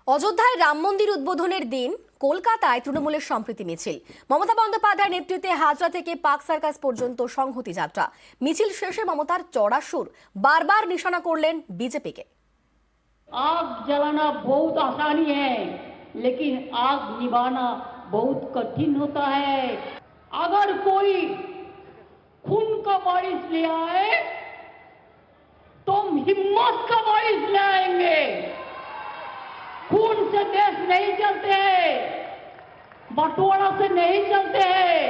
অযোধ্যায় রাম মন্দির উদ্বোধনের দিন কলকাতায় তৃণমূলের সম্প্রীতি মিছিল। মমতা বন্দ্যোপাধ্যায়ের নেতৃত্বে হাজরা থেকে পার্ক সার্কাস পর্যন্ত সংহতি যাত্রা। মিছিল শেষে মমতার চড়া সুর, বারবার নিশানা করলেন বিজেপিকে। आग जलाना बहुत आसानी है, लेकिन आग निभाना बहुत कठिन होता है। अगर कोई खून का बारिश ले आए तो हम हिम्मत का बारिश ले आएंगे। खून से देश नहीं चलते हैं, बंटवारा से नहीं चलते हैं।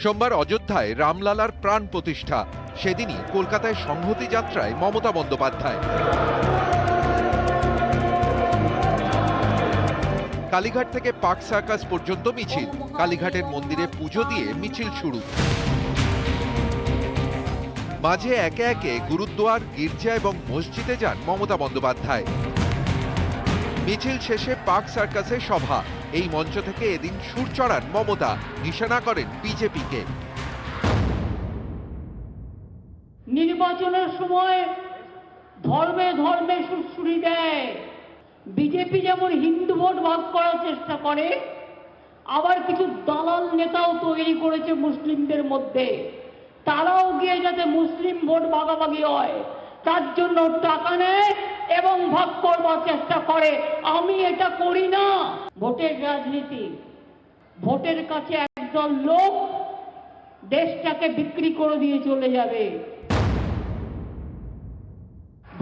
সোমবার অযোধ্যায় রামলালার প্রাণ প্রতিষ্ঠা, সেদিনই কলকাতায় সংহতি যাত্রায় মমতা বন্দ্যোপাধ্যায়। কালীঘাট থেকে পার্ক সার্কাস পর্যন্ত মিছিল। কালীঘাটের মন্দিরে পুজো দিয়ে মিছিল শুরু। মাঝে একে একে গুরুদ্বার, গির্জা এবং মসজিদে যান মমতা বন্দ্যোপাধ্যায়। মিছিল শেষে পার্ক সার্কাসে সভা। এই মঞ্চ থেকে এদিন সুর চড়ান মমতা, নিশানা করেন বিজেপিকে। নির্বাচনের সময় ধর্মে ধর্মে সুরসুরি দেয়। বিজেপি যেমন হিন্দু ভোট ভাগ করার চেষ্টা করে, আবার কিছু দালাল নেতাও তৈরি করেছে মুসলিমদের মধ্যে। তারাও গিয়ে যাতে মুসলিম ভোট ভাগাভাগি হয় তার জন্য টাকা নেয় এবং ভাগ করবার চেষ্টা করে। আমি এটা করি না। ভোটের রাজনীতি, ভোটের কাছে একদল লোক দেশটাকে বিক্রি করে দিয়ে চলে যাবে।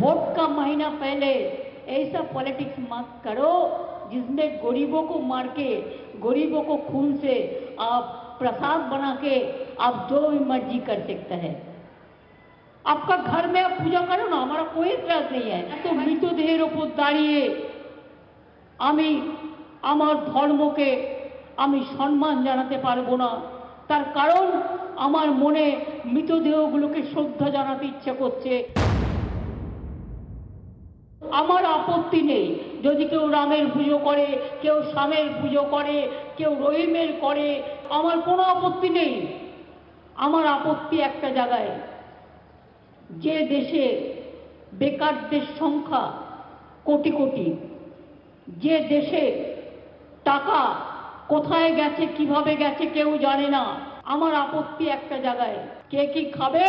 वोट का महीना पहले ऐसा पॉलिटिक्स मत करो जिसमें गरीबों को मार के, गरीबों को खून से आप प्रसाद बना के आप जो भी मर्जी कर सकते हैं। आपका घर में आप पूजा करो ना, हमारा कोई इतराज नहीं है। तो मृतदेहेर উপর দাঁড়িয়ে আমি আমার ধর্মকে আমি সম্মান জানাতে পারবো না। তার কারণ আমার মনে মৃতদেহগুলোকে শ্রদ্ধা জানাতে ইচ্ছে করছে। আমার আপত্তি নেই যদি কেউ রামের পুজো করে, কেউ শ্যামের পুজো করে, কেউ রহিমের করে, আমার কোনো আপত্তি নেই। আমার আপত্তি একটা জায়গায়, যে দেশে বেকারদের সংখ্যা কোটি কোটি, যে দেশে টাকা কোথায় গেছে কিভাবে গেছে কেউ জানে না, আমার আপত্তি একটা জায়গায়, কে কি খাবে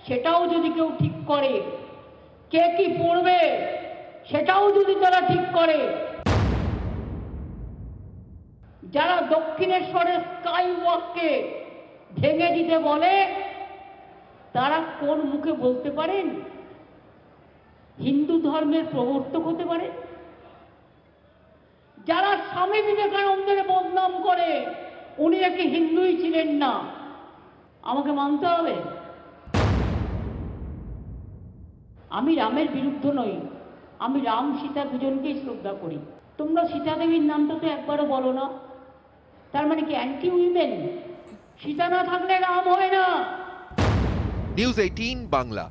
সেটাও যদি কেউ ঠিক করে, কে কি পড়বে সেটাও যদি তারা ঠিক করে। যারা দক্ষিণেশ্বরের স্কাই ওয়াককে ভেঙে দিতে বলে, তারা কোন মুখে বলতে পারেন হিন্দু ধর্মের প্রবর্তক হতে পারে? যারা স্বামী বিবেকানন্দের বদনাম করে, উনি নাকি হিন্দুই ছিলেন না, আমাকে মানতে হবে? আমি রামের বিরুদ্ধে নই, আমি রাম সীতা দুজনকেই শ্রদ্ধা করি। তোমরা সীতা দেবীর নামটা তো একবারও বলো না, তার মানে কি অ্যান্টি উইমেন? সীতা না থাকলে রাম হয় না। নিউজ 18 বাংলা।